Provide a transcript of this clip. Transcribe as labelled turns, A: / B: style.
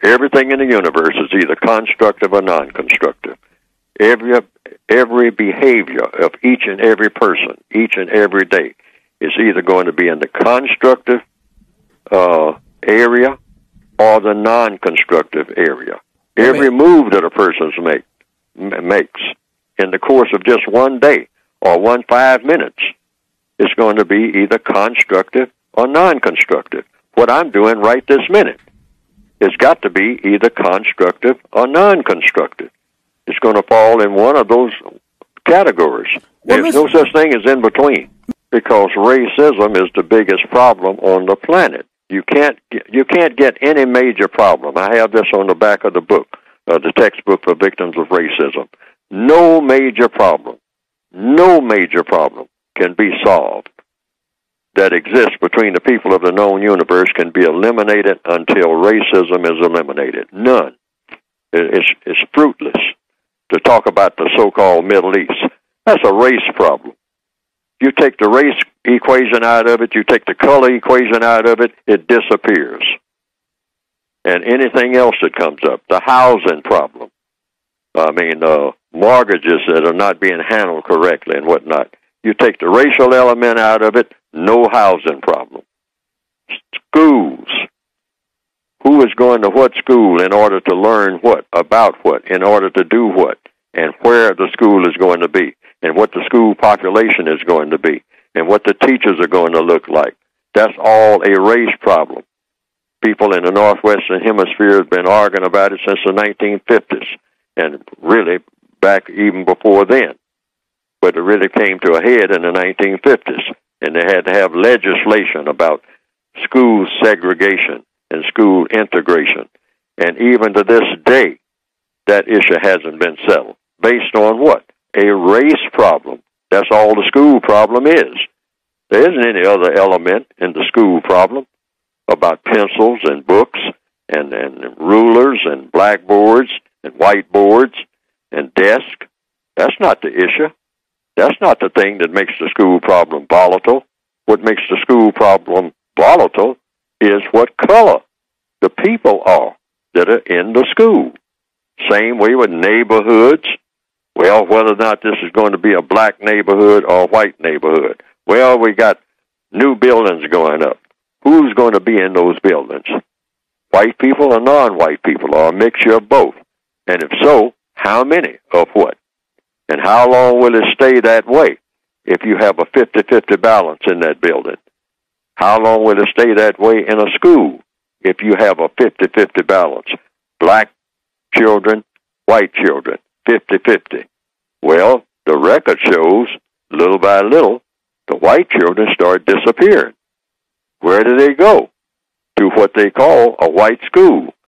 A: Everything in the universe is either constructive or non-constructive. Every behavior of each and every person, each and every day, is either going to be in the constructive area or the non-constructive area. Every move that a person makes in the course of just one day or 5 minutes is going to be either constructive or non-constructive. What I'm doing right this minute has got to be either constructive or non-constructive. It's going to fall in one of those categories. There's no such thing as in between, because racism is the biggest problem on the planet. You can't get any major problem. I have this on the back of the book, the textbook for victims of racism. No major problem can be solved that exists between the people of the known universe can be eliminated until racism is eliminated. None. It's fruitless to talk about the so-called Middle East. That's a race problem. You take the race equation out of it, you take the color equation out of it, it disappears. And anything else that comes up, the housing problem, mortgages that are not being handled correctly and whatnot. You take the racial element out of it, no housing problem. Schools. Who is going to what school in order to learn what, about what, in order to do what, and where the school is going to be, and what the school population is going to be, and what the teachers are going to look like. That's all a race problem. People in the Northwestern Hemisphere have been arguing about it since the 1950s, and really back even before then. But it really came to a head in the 1950s, and they had to have legislation about school segregation and school integration. And even to this day, that issue hasn't been settled. Based on what? A race problem. That's all the school problem is. There isn't any other element in the school problem about pencils and books and rulers and blackboards and whiteboards and desks. That's not the issue. That's not the thing that makes the school problem volatile. What makes the school problem volatile is what color the people are that are in the school. Same way with neighborhoods. Well, whether or not this is going to be a black neighborhood or a white neighborhood. Well, we got new buildings going up. Who's going to be in those buildings? White people or non-white people, or a mixture of both? And if so, how many of what? And how long will it stay that way if you have a 50-50 balance in that building? How long will it stay that way in a school if you have a 50-50 balance? Black children, white children, 50-50. Well, the record shows, little by little, the white children start disappearing. Where do they go? To what they call a white school.